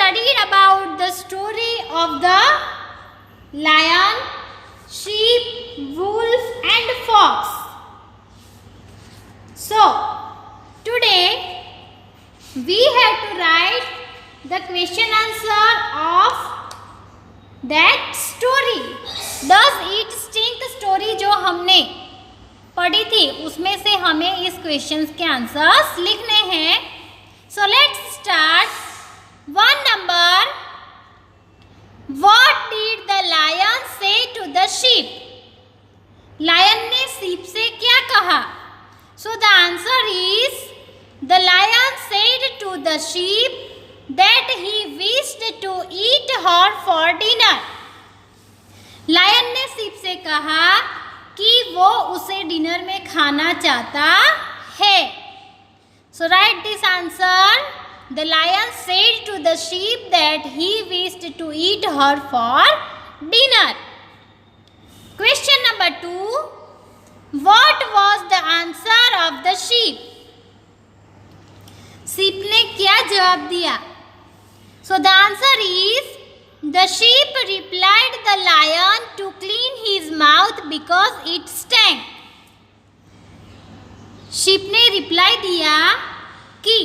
studied about the story of the lion, sheep, wolf and fox. So, today we have to write the question answer of that story. Does it stink story जो हमने पढ़ी थी उसमें से हमें इस question के answers लिखने हैं. So let's start. 1 number. What did the lion say to the sheep? Lion ने sheep से क्या कहा? So the answer is the lion said to the sheep that he wished to eat her for dinner. Lion ने sheep से कहा कि वो उसे डिनर में खाना चाहता है. So write this answer. The lion said to the sheep that he wished to eat her for dinner. Question number 2. What was the answer of the sheep? Sheep ने क्या जवाब दिया? So the answer is the sheep replied the lion to clean his mouth because it stank. Sheep ने reply दिया कि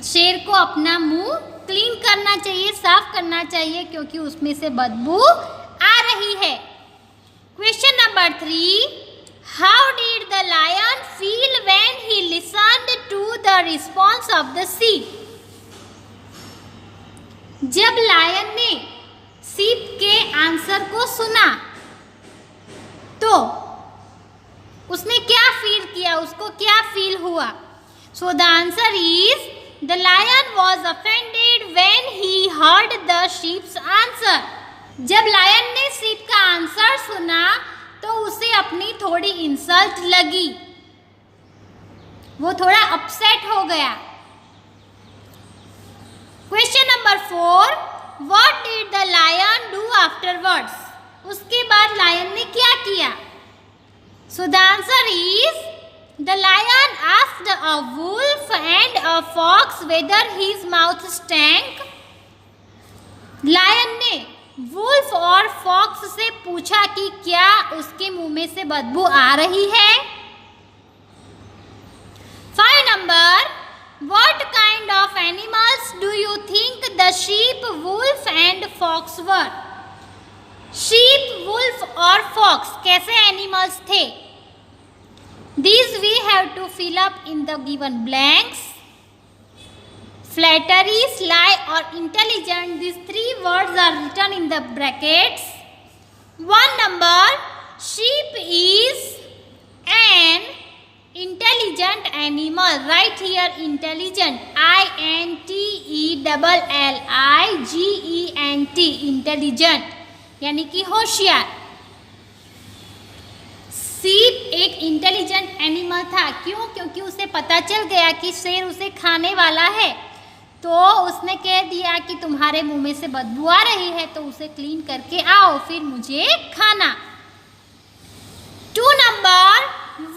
शेर को अपना मुंह क्लीन करना चाहिए, साफ करना चाहिए क्योंकि उसमें से बदबू आ रही है. Question number 3. How did the lion feel when he listened to the response of the sheep? जब लायन ने sheep के आंसर को सुना तो उसने क्या फील किया, उसको क्या फील हुआ? So the answer is the lion was offended when he heard the sheep's answer. जब लायन ने sheep का आंसर सुना तो उसे अपनी थोड़ी इंसल्ट लगी, वो थोड़ा अपसेट हो गया. Question number 4. What did the lion do afterwards? उसके बाद लायन ने क्या किया? So the answer is the lion asked a wolf and a fox whether his mouth stank. Lion ने वुल्फ और फॉक्स से पूछा कि क्या उसके मुंह में से बदबू आ रही है. 5 number. What kind of animals do you think the sheep, wolf and fox were? Sheep, wolf और fox कैसे एनिमल्स थे? These we have to fill up in the given blanks. Flattery, sly or intelligent, these 3 words are written in the brackets. 1 number. Sheep is an intelligent animal. Write here intelligent. INTELLIGENT. Intelligent यानी कि होशियार. Sheep एक intelligent animal था. क्यों? क्योंकि उसे पता चल गया कि शेर उसे खाने वाला है, तो उसने कह दिया कि तुम्हारे मुंह में से बदबू आ रही है तो उसे क्लीन करके आओ फिर मुझे खाना. 2 number.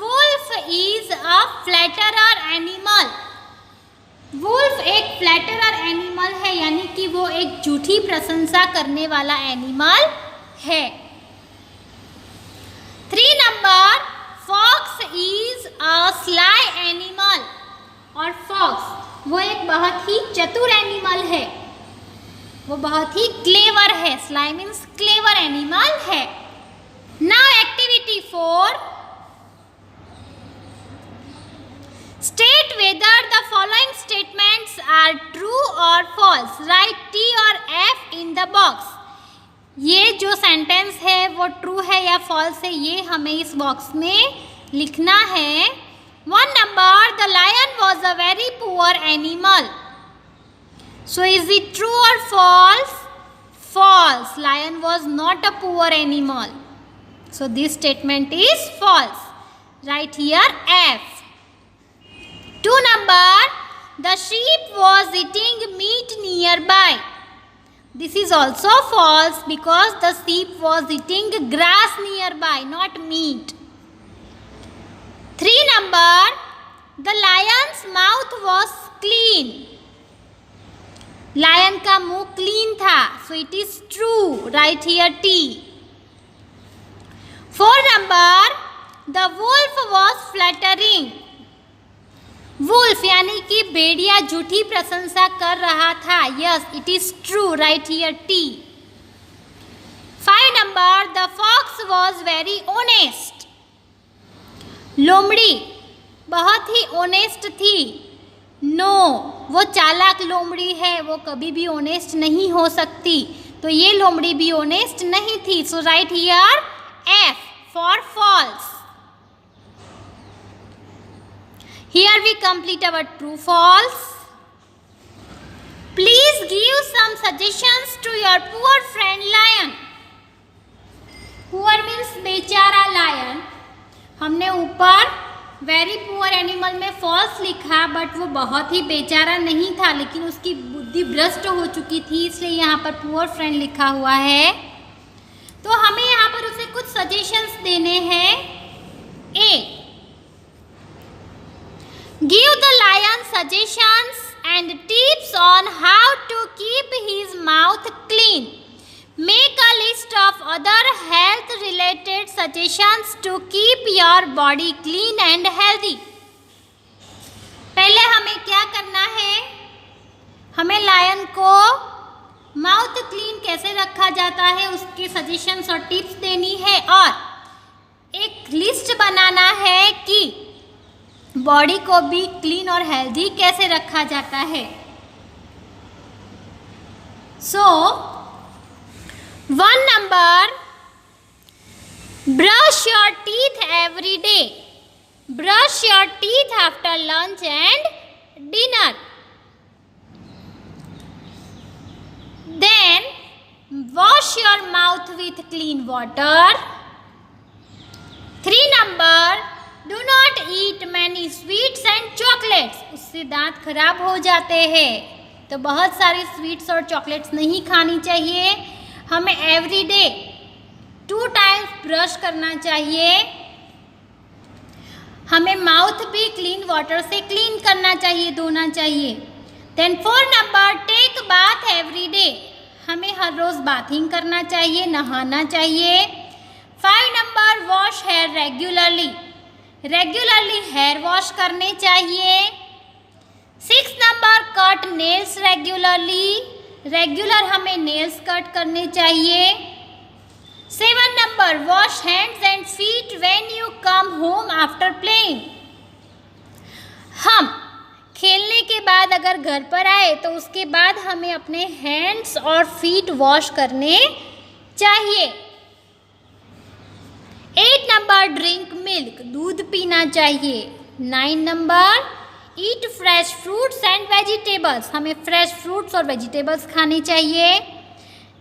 Wolf is a flatterer animal. Wolf एक फ्लैटरर एनिमल है यानी कि वो एक झूठी प्रशंसा करने वाला एनिमल है. 3 number. Fox is a sly animal. और fox वो एक बहुत ही चतुर एनिमल है, वो बहुत ही क्लेवर है. Sly means क्लेवर एनिमल है. Now activity 4. State whether the following statements are true or false. Write T or F in the box. ये जो सेंटेंस है वो ट्रू है या फॉल्स है ये हमें इस बॉक्स में लिखना है. 1 number. The lion was a very poor animal. So is it true or false? False. Lion was not a poor animal. So this statement is false. Write here F. 2 number. The sheep was eating meat nearby. This is also false because the sheep was eating grass nearby, not meat. 3 number. The lion's mouth was clean. का मुंह clean था, so it is true, right here T. 4 number, the wolf was flattering. Wolf यानी कि भेड़िया झूठी प्रशंसा कर रहा था, yes it is true, right here T. 5 number, the fox was very honest. लोमड़ी बहुत ही ऑनेस्ट थी, नो वो चालाक लोमड़ी है, वो कभी भी ऑनेस्ट नहीं हो सकती, तो ये लोमड़ी भी ऑनेस्ट नहीं थी, so right here F for false. Here we complete our true false. Please give some suggestions to your poor friend lion. Poor means बेचारा lion. हमने ऊपर very poor animal में false लिखा, बट वो बहुत ही बेचारा नहीं था, लेकिन उसकी बुद्धि भ्रष्ट हो चुकी थी, इसलिए यहाँ पर poor friend लिखा हुआ है। तो हमें यहाँ पर उसे कुछ suggestions देने हैं। A, give the lion suggestions and tips on how to keep his mouth clean. Make a list of other health related suggestions to keep your body clean and healthy. पहले हमें क्या करना है, हमें लायन को mouth clean कैसे रखा जाता है उसके सजेशंस और टिप्स देनी है, और एक लिस्ट बनाना है कि बॉडी को भी क्लीन और हेल्दी कैसे रखा जाता है। So 1 number, brush your teeth every day. Brush your teeth after lunch and dinner. Then wash your mouth with clean water. 3 number, do not eat many sweets and chocolates. उससे दांत खराब हो जाते हैं, तो बहुत सारी स्वीट्स और चॉकलेट्स नहीं खानी चाहिए। हमें एवरी डे 2 टाइम्स ब्रश करना चाहिए। हमें माउथ भी क्लीन वाटर से क्लीन करना चाहिए, धोना चाहिए। Then 4 number, take bath every day. हमें हर रोज बाथिंग करना चाहिए, नहाना चाहिए। 5 number, wash hair regularly. Regularly hair wash करने चाहिए। 6 number, cut nails regularly. Regular हमें नेल्स कट करने चाहिए। 7 number, wash hands and feet when you come home after playing. हम खेलने के बाद अगर घर पर आए तो उसके बाद हमें अपने हैंड्स और फीट वॉश करने चाहिए। 8 नंबर, ड्रिंक मिल्क। दूध पीना चाहिए। 9 number, eat fresh fruits and vegetables. हमें फ्रेश फ्रूट्स और वेजिटेबल्स खाने चाहिए।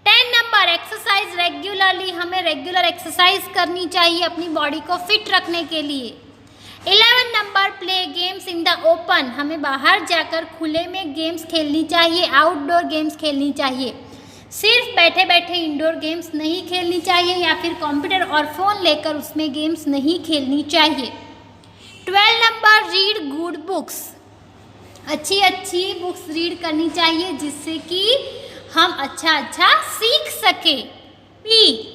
10 नंबर, एक्सरसाइज रेगुलरली। हमें रेगुलर एक्सरसाइज करनी चाहिए अपनी बॉडी को फिट रखने के लिए। 11 number, play games in the open. हमें बाहर जाकर खुले में गेम्स खेलनी चाहिए, आउटडोर गेम्स खेलनी चाहिए। सिर्फ बैठे बैठे इंडोर गेम्स नहीं खेलनी चाहिए, या फिर कंप्यूटर और फ़ोन लेकर उसमें गेम्स नहीं खेलनी चाहिए। 12 नंबर, रीड गुड बुक्स। अच्छी अच्छी बुक्स रीड करनी चाहिए, जिससे कि हम अच्छा सीख सके। B,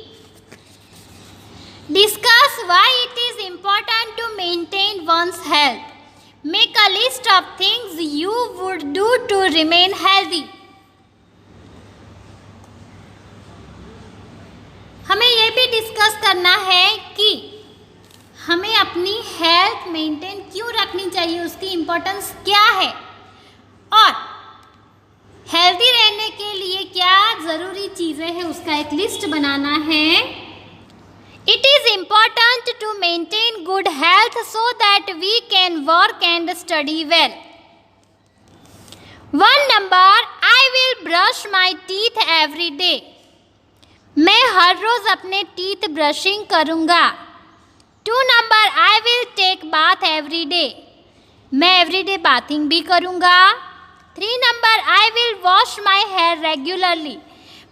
discuss why it is important to maintain one's health. Make a list of things you would do to remain healthy. हमें ये भी डिस्कस करना है कि हमें अपनी हेल्थ मेंटेन क्यों रखनी चाहिए, उसकी इम्पोर्टेंस क्या है, और हेल्दी रहने के लिए क्या ज़रूरी चीज़ें हैं उसका एक लिस्ट बनाना है। It is important to maintain good health so that we can work and study well. 1 number, I will brush my teeth every day. मैं हर रोज़ अपने टीथ ब्रशिंग करूँगा। 2 number, I will take bath every day. मैं every day bathing भी करूँगा। 3 number, I will wash my hair regularly.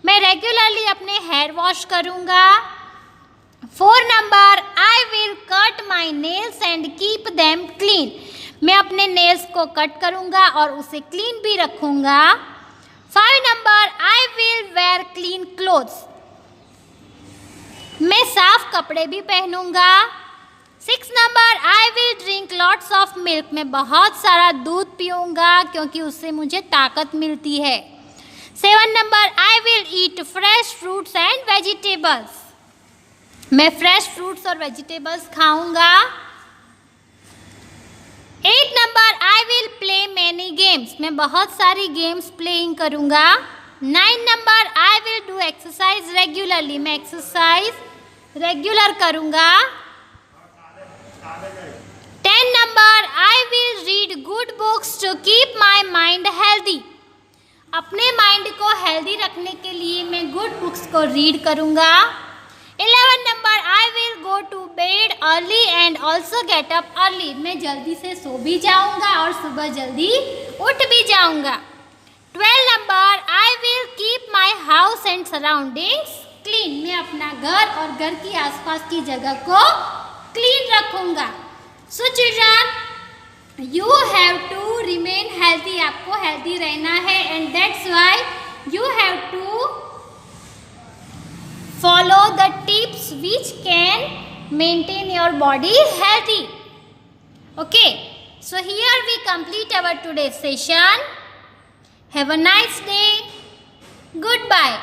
मैं regularly अपने हेयर वॉश करूँगा। 4 number, I will cut my nails and keep them clean. मैं अपने nails को cut करूँगा और उसे क्लीन भी रखूँगा। 5 number, I will wear clean clothes. मैं साफ कपड़े भी पहनूंगा. 6 number, I will drink lots of milk. मैं बहुत सारा दूध पीऊंगा क्योंकि उससे मुझे ताकत मिलती है. 7 number, I will eat fresh fruits and vegetables. मैं फ्रेश फ्रूट्स और वेजिटेबल्स खाऊंगा. 8 number, I will play many games. मैं बहुत सारी गेम्स प्लेइंग करूंगा. 9 number, I will do exercise regularly. मैं एक्सरसाइज रेगुलर करूंगा. 10 number, I will read good books to keep my mind healthy. अपने माइंड को हेल्दी रखने के लिए मैं गुड बुक्स को रीड करूंगा. 11 number, I will go to bed early and also get up early. मैं जल्दी से सो भी जाऊंगा और सुबह जल्दी उठ भी जाऊंगा. 12 number, I will keep my house and surroundings clean. मैं अपना घर और घर की आसपास की जगह को क्लीन रखूंगा. So children, you have to remain healthy. आपको हेल्दी रहना है and that's why you have to follow the tips which can maintain your body healthy. Okay, so here we complete our today's session. Have a nice day. Goodbye.